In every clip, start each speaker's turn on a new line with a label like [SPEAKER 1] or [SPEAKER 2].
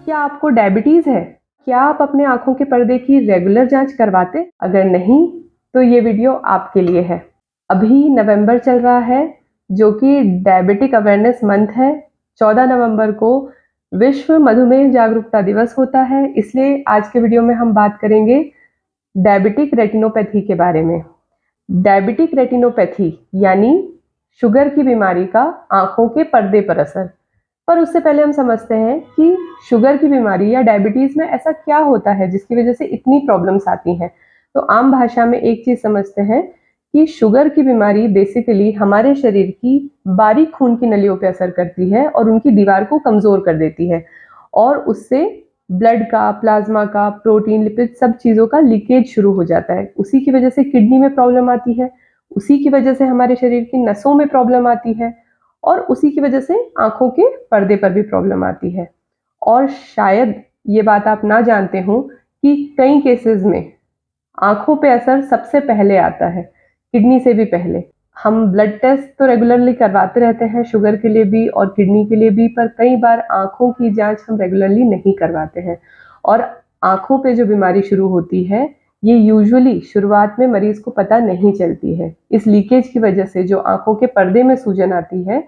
[SPEAKER 1] क्या आपको डायबिटीज है? क्या आप अपने आंखों के पर्दे की रेगुलर जांच करवाते? अगर नहीं तो ये वीडियो आपके लिए है। अभी नवंबर चल रहा है जो कि डायबिटिक अवेयरनेस मंथ है। 14 नवंबर को विश्व मधुमेह जागरूकता दिवस होता है, इसलिए आज के वीडियो में हम बात करेंगे डायबिटिक रेटिनोपैथी के बारे में। डायबिटिक रेटिनोपैथी यानी शुगर की बीमारी का आंखों के पर्दे पर असर। पर उससे पहले हम समझते हैं कि शुगर की बीमारी या डायबिटीज में ऐसा क्या होता है जिसकी वजह से इतनी प्रॉब्लम्स आती हैं। तो आम भाषा में एक चीज समझते हैं कि शुगर की बीमारी बेसिकली हमारे शरीर की बारीक खून की नलियों पर असर करती है और उनकी दीवार को कमजोर कर देती है, और उससे ब्लड का, प्लाज्मा का, प्रोटीन, लिपिड सब चीज़ों का लीकेज शुरू हो जाता है। उसी की वजह से किडनी में प्रॉब्लम आती है, उसी की वजह से हमारे शरीर की नसों में प्रॉब्लम आती है, और उसी की वजह से आंखों के पर्दे पर भी प्रॉब्लम आती है। और शायद ये बात आप ना जानते हो कि कई केसेस में आंखों पे असर सबसे पहले आता है, किडनी से भी पहले। हम ब्लड टेस्ट तो रेगुलरली करवाते रहते हैं शुगर के लिए भी और किडनी के लिए भी, पर कई बार आंखों की जांच हम रेगुलरली नहीं करवाते हैं। और आंखों पे जो बीमारी शुरू होती है ये यूजुअली शुरुआत में मरीज को पता नहीं चलती है। इस लीकेज की वजह से जो आंखों के पर्दे में सूजन आती है,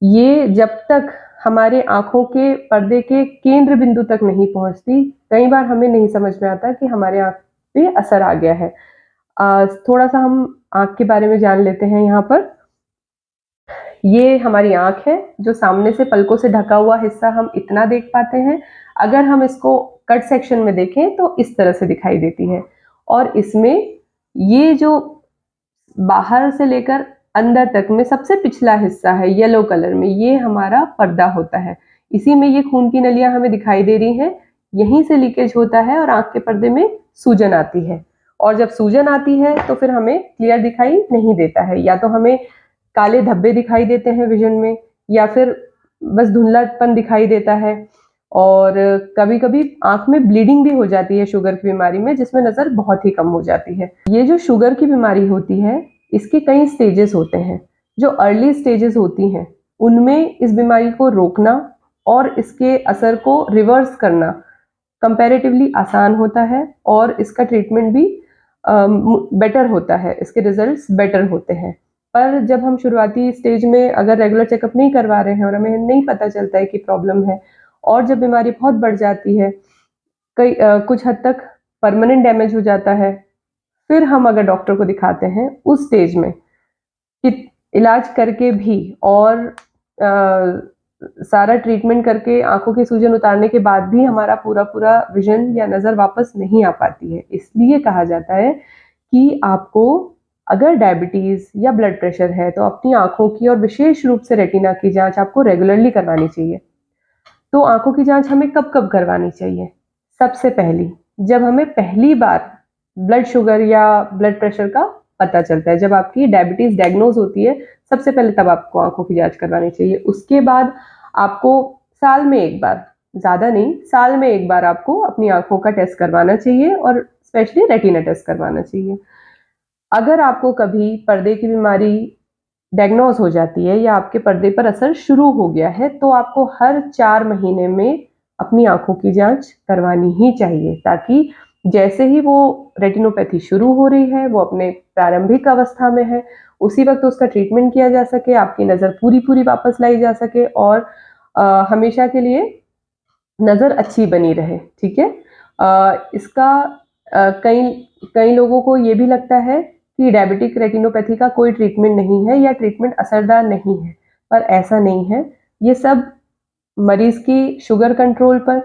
[SPEAKER 1] ये जब तक हमारे आंखों के पर्दे के केंद्र बिंदु तक नहीं पहुंचती, कई बार हमें नहीं समझ में आता कि हमारे आंख पे असर आ गया है। थोड़ा सा हम आंख के बारे में जान लेते हैं। यहाँ पर ये हमारी आंख है, जो सामने से पलकों से ढका हुआ हिस्सा हम इतना देख पाते हैं। अगर हम इसको कट सेक्शन में देखें तो इस तरह से दिखाई देती है, और इसमें ये जो बाहर से लेकर अंदर तक में सबसे पिछला हिस्सा है येलो कलर में, ये हमारा पर्दा होता है। इसी में ये खून की नलियां हमें दिखाई दे रही हैं, यहीं से लीकेज होता है और आंख के पर्दे में सूजन आती है। और जब सूजन आती है तो फिर हमें क्लियर दिखाई नहीं देता है, या तो हमें काले धब्बे दिखाई देते हैं विजन में, या फिर बस धुंधलापन दिखाई देता है। और कभी कभी आंख में ब्लीडिंग भी हो जाती है शुगर की बीमारी में, जिसमें नजर बहुत ही कम हो जाती है। ये जो शुगर की बीमारी होती है इसके कई स्टेजेस होते हैं। जो अर्ली स्टेजेस होती हैं उनमें इस बीमारी को रोकना और इसके असर को रिवर्स करना कंपैरेटिवली आसान होता है, और इसका ट्रीटमेंट भी बेटर होता है, इसके रिजल्ट्स बेटर होते हैं। पर जब हम शुरुआती स्टेज में अगर रेगुलर चेकअप नहीं करवा रहे हैं और हमें नहीं पता चलता है कि प्रॉब्लम है, और जब बीमारी बहुत बढ़ जाती है, कुछ हद तक परमानेंट डैमेज हो जाता है, फिर हम अगर डॉक्टर को दिखाते हैं उस स्टेज में कि इलाज करके भी और सारा ट्रीटमेंट करके आंखों की सूजन उतारने के बाद भी हमारा पूरा विजन या नज़र वापस नहीं आ पाती है। इसलिए कहा जाता है कि आपको अगर डायबिटीज़ या ब्लड प्रेशर है तो अपनी आंखों की और विशेष रूप से रेटिना की जांच आपको रेगुलरली करवानी चाहिए। तो आंखों की जांच हमें कब कब करवानी चाहिए? सबसे पहली, जब हमें पहली बार ब्लड शुगर या ब्लड प्रेशर का पता चलता है, जब आपकी डायबिटीज डायग्नोज होती है, सबसे पहले तब आपको आंखों की जांच करवानी चाहिए। उसके बाद आपको साल में एक बार, ज़्यादा नहीं, साल में एक बार आपको अपनी आंखों का टेस्ट करवाना चाहिए, और स्पेशली रेटिना टेस्ट करवाना चाहिए। अगर आपको कभी पर्दे की बीमारी डायग्नोज हो जाती है या आपके पर्दे पर असर शुरू हो गया है, तो आपको हर 4 महीने में अपनी आंखों की जांच करवानी ही चाहिए, ताकि जैसे ही वो रेटिनोपैथी शुरू हो रही है, वो अपने प्रारंभिक अवस्था में है, उसी वक्त उसका ट्रीटमेंट किया जा सके, आपकी नज़र पूरी वापस लाई जा सके, और हमेशा के लिए नज़र अच्छी बनी रहे। ठीक है। इसका कई लोगों को ये भी लगता है कि डायबिटिक रेटिनोपैथी का कोई ट्रीटमेंट नहीं है या ट्रीटमेंट असरदार नहीं है, पर ऐसा नहीं है। ये सब मरीज की शुगर कंट्रोल पर,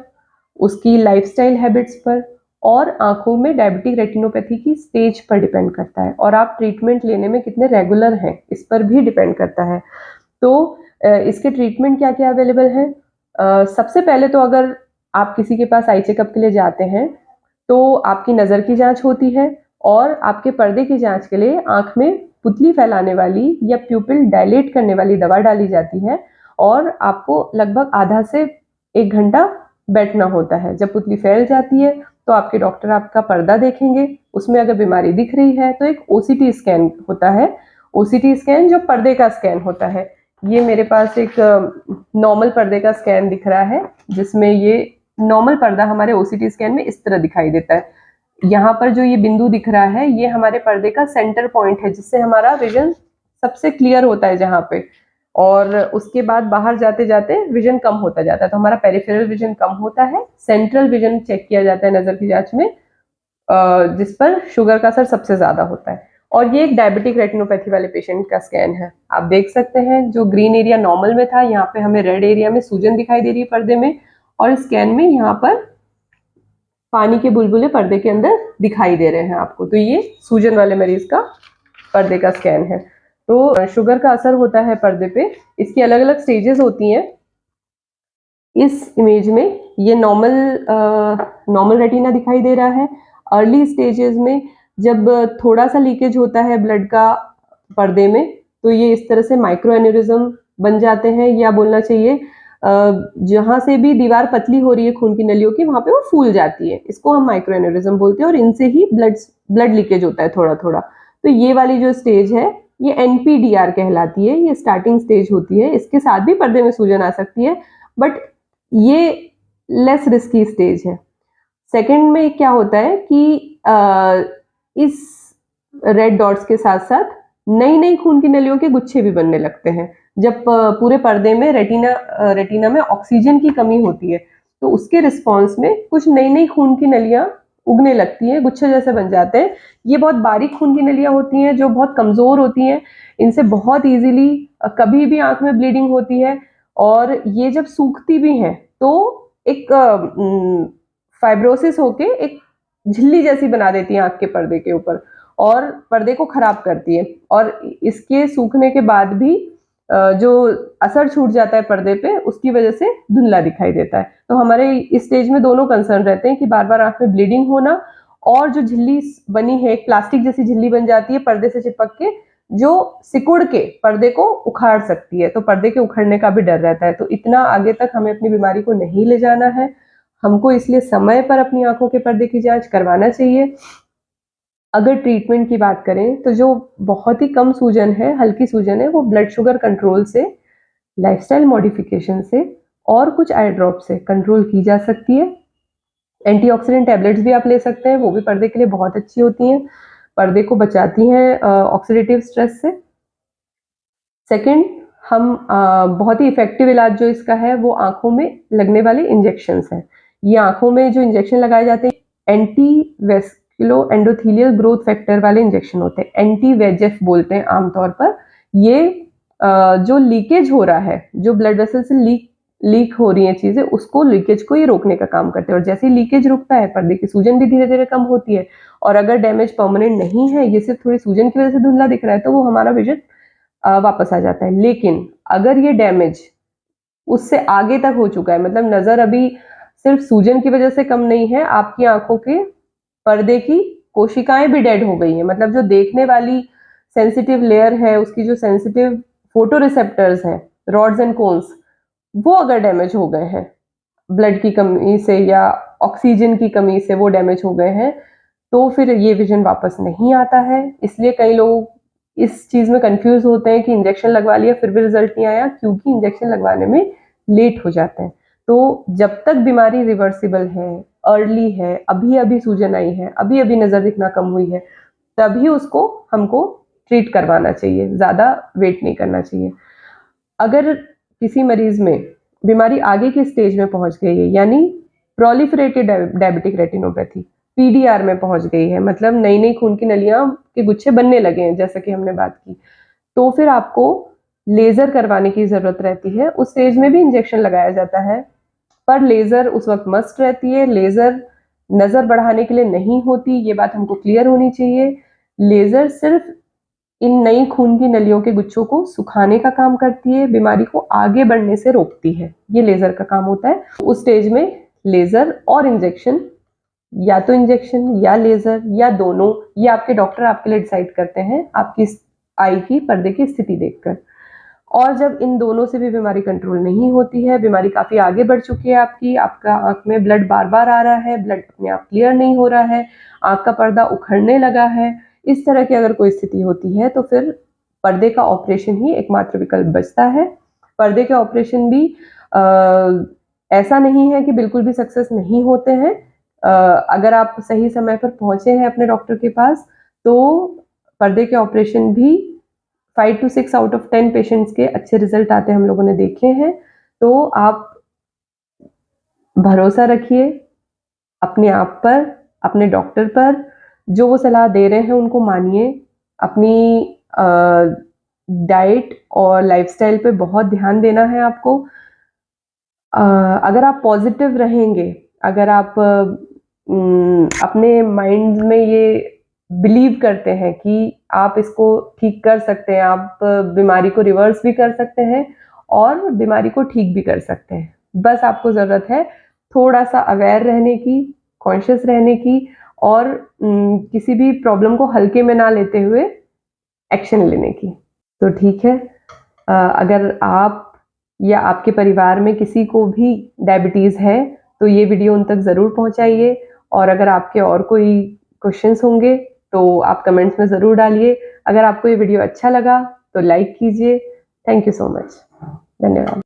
[SPEAKER 1] उसकी लाइफस्टाइल हैबिट्स पर और आंखों में डायबिटिक रेटिनोपैथी की स्टेज पर डिपेंड करता है, और आप ट्रीटमेंट लेने में कितने रेगुलर हैं इस पर भी डिपेंड करता है। तो इसके ट्रीटमेंट क्या क्या अवेलेबल हैं? सबसे पहले तो अगर आप किसी के पास आई चेकअप के लिए जाते हैं तो आपकी नज़र की जांच होती है, और आपके पर्दे की जांच के लिए आंख में पुतली फैलाने वाली या प्यूपिल डायलेट करने वाली दवा डाली जाती है, और आपको लगभग आधा से 1 घंटा बैठना होता है। जब पुतली फैल जाती है तो आपके डॉक्टर आपका पर्दा देखेंगे, उसमें अगर बीमारी दिख रही है तो एक ओसीटी स्कैन होता है। ओसीटी स्कैन जो पर्दे का स्कैन होता है, ये मेरे पास एक नॉर्मल पर्दे का स्कैन दिख रहा है, जिसमें ये नॉर्मल पर्दा हमारे ओसीटी स्कैन में इस तरह दिखाई देता है। यहाँ पर जो ये बिंदु दिख रहा है ये हमारे पर्दे का सेंटर पॉइंट है, जिससे हमारा विजन सबसे क्लियर होता है जहाँ पे, और उसके बाद बाहर जाते जाते विजन कम होता जाता है। तो हमारा पेरिफेरल विजन कम होता है, सेंट्रल विजन चेक किया जाता है नजर की जांच में, जिस पर शुगर का असर सबसे ज्यादा होता है। और ये एक डायबिटिक रेटिनोपैथी वाले पेशेंट का स्कैन है। आप देख सकते हैं जो ग्रीन एरिया नॉर्मल में था, यहाँ पे हमें रेड एरिया में सूजन दिखाई दे रही है पर्दे में, और स्कैन में यहाँ पर पानी के बुलबुले पर्दे के अंदर दिखाई दे रहे हैं आपको। तो ये सूजन वाले मरीज का पर्दे का स्कैन है। तो शुगर का असर होता है पर्दे पे, इसकी अलग अलग स्टेजेस होती हैं। इस इमेज में ये नॉर्मल रेटिना दिखाई दे रहा है। अर्ली स्टेजेस में जब थोड़ा सा लीकेज होता है ब्लड का पर्दे में, तो ये इस तरह से माइक्रो एन्यूरिज्म बन जाते हैं, या बोलना चाहिए जहां से भी दीवार पतली हो रही है खून की नलियों की, वहां पे वो फूल जाती है। इसको हम माइक्रो एन्यूरिज्म बोलते हैं, और इनसे ही ब्लड लीकेज होता है थोड़ा थोड़ा। तो ये वाली जो स्टेज है ये NPDR कहलाती है, ये स्टार्टिंग स्टेज होती है। इसके साथ भी पर्दे में सूजन आ सकती है, बट ये लेस रिस्की स्टेज है। सेकंड में क्या होता है कि इस रेड डॉट्स के साथ साथ नई नई खून की नलियों के गुच्छे भी बनने लगते हैं। जब पूरे पर्दे में रेटिना में ऑक्सीजन की कमी होती है, तो उसके रिस्पॉन्स में कुछ नई नई खून की नलियां उगने लगती हैं, गुच्छे जैसे बन जाते हैं। ये बहुत बारीक खून की नलियां होती हैं जो बहुत कमजोर होती हैं, इनसे बहुत इजीली कभी भी आंख में ब्लीडिंग होती है, और ये जब सूखती भी हैं तो एक फाइब्रोसिस होके एक झिल्ली जैसी बना देती है आंख के पर्दे के ऊपर, और पर्दे को खराब करती है। और इसके सूखने के बाद भी जो असर छूट जाता है पर्दे पे, उसकी वजह से धुंधला दिखाई देता है। तो हमारे इस स्टेज में दोनों कंसर्न रहते हैं कि बार बार आंख में ब्लीडिंग होना, और जो झिल्ली बनी है एक प्लास्टिक जैसी झिल्ली बन जाती है पर्दे से चिपक के, जो सिकुड़ के पर्दे को उखाड़ सकती है। तो पर्दे के उखड़ने का भी डर रहता है। तो इतना आगे तक हमें अपनी बीमारी को नहीं ले जाना है, हमको इसलिए समय पर अपनी आंखों के पर्दे की जांच करवाना चाहिए। अगर ट्रीटमेंट की बात करें तो जो बहुत ही कम सूजन है, हल्की सूजन है, वो ब्लड शुगर कंट्रोल से, लाइफस्टाइल मॉडिफिकेशन से, और कुछ आई ड्रॉप से कंट्रोल की जा सकती है। एंटीऑक्सीडेंट टैबलेट्स भी आप ले सकते हैं, वो भी पर्दे के लिए बहुत अच्छी होती हैं, पर्दे को बचाती हैं ऑक्सीडेटिव स्ट्रेस से। सेकंड, हम बहुत ही इफेक्टिव इलाज जो इसका है वो आंखों में लगने वाले इंजेक्शंस हैं। ये आंखों में जो इंजेक्शन लगाए जाते हैं एंटी वेस्कुलो एंडोथीलियल ग्रोथ फैक्टर वाले इंजेक्शन होते हैं, एंटी VEGF बोलते हैं आमतौर पर। ये जो लीकेज हो रहा है, जो ब्लड वेसल से लीक हो रही है चीजें, उसको लीकेज को ये रोकने का काम करते हैं। और जैसे ही लीकेज रुकता है पर्दे की सूजन भी धीरे धीरे कम होती है। और अगर डैमेज परमानेंट नहीं है, ये सिर्फ थोड़ी सूजन की वजह से धुंधला दिख रहा है, तो वो हमारा विजन वापस आ जाता है। लेकिन अगर ये डैमेज उससे आगे तक हो चुका है, मतलब नजर अभी सिर्फ सूजन की वजह से कम नहीं है, आपकी आंखों के पर्दे की कोशिकाएं भी डेड हो गई हैं, मतलब जो देखने वाली सेंसिटिव लेयर है, उसकी जो सेंसिटिव फोटो रिसेप्टर्स हैं, रॉड्स एंड कोन्स, वो अगर डैमेज हो गए हैं ब्लड की कमी से या ऑक्सीजन की कमी से, वो डैमेज हो गए हैं, तो फिर ये विजन वापस नहीं आता है। इसलिए कई लोग इस चीज में कंफ्यूज होते हैं कि इंजेक्शन लगवा लिया फिर भी रिजल्ट नहीं आया, क्योंकि इंजेक्शन लगवाने में लेट हो जाते हैं। तो जब तक बीमारी रिवर्सिबल है, अर्ली है, अभी अभी सूजन आई है, अभी अभी नजर दिखना कम हुई है, तभी उसको हमको ट्रीट करवाना चाहिए, ज्यादा वेट नहीं करना चाहिए। अगर किसी मरीज में बीमारी आगे के स्टेज में पहुंच गई है, यानी प्रोलिफरेटेड डायबिटिक रेटिनोपैथी PDR में पहुंच गई है, मतलब नई नई खून की नलियां के गुच्छे बनने लगे हैं, जैसा कि हमने बात की, तो फिर आपको लेजर करवाने की जरूरत रहती है। उस स्टेज में भी इंजेक्शन लगाया जाता है, पर लेजर उस वक्त मस्ट रहती है। लेजर नजर बढ़ाने के लिए नहीं होती, ये बात हमको क्लियर होनी चाहिए। लेजर सिर्फ इन नई खून की नलियों के गुच्छों को सुखाने का काम करती है, बीमारी को आगे बढ़ने से रोकती है, ये लेजर का काम होता है। उस स्टेज में लेजर और इंजेक्शन, या तो इंजेक्शन या लेजर या दोनों, ये आपके डॉक्टर आपके लिए डिसाइड करते हैं आपकी आई की पर्दे की स्थिति देखकर। और जब इन दोनों से भी बीमारी कंट्रोल नहीं होती है, बीमारी काफी आगे बढ़ चुकी है आपकी, आपका आंख में ब्लड बार बार आ रहा है, ब्लड अपने आप क्लियर नहीं हो रहा है, आंख का पर्दा उखड़ने लगा है, इस तरह की अगर कोई स्थिति होती है, तो फिर पर्दे का ऑपरेशन ही एकमात्र विकल्प बचता है। पर्दे के ऑपरेशन भी ऐसा नहीं है कि बिल्कुल भी सक्सेस नहीं होते हैं। अगर आप सही समय पर पहुंचे हैं अपने डॉक्टर के पास तो पर्दे के ऑपरेशन भी 5 to 6 आउट ऑफ 10 पेशेंट्स के अच्छे रिजल्ट आते हम लोगों ने देखे हैं। तो आप भरोसा रखिए अपने आप पर, अपने डॉक्टर पर, जो वो सलाह दे रहे हैं उनको मानिए। अपनी डाइट और लाइफस्टाइल पे बहुत ध्यान देना है आपको। अगर आप पॉजिटिव रहेंगे, अगर आप अपने माइंड में ये बिलीव करते हैं कि आप इसको ठीक कर सकते हैं, आप बीमारी को रिवर्स भी कर सकते हैं और बीमारी को ठीक भी कर सकते हैं। बस आपको ज़रूरत है थोड़ा सा अवेयर रहने की, कॉन्शियस रहने की और किसी भी प्रॉब्लम को हल्के में ना लेते हुए एक्शन लेने की। तो ठीक है, अगर आप या आपके परिवार में किसी को भी डायबिटीज़ है तो ये वीडियो उन तक ज़रूर पहुंचाइए। और अगर आपके और कोई क्वेश्चंस होंगे तो आप कमेंट्स में ज़रूर डालिए। अगर आपको ये वीडियो अच्छा लगा तो लाइक कीजिए। Thank you so much. धन्यवाद।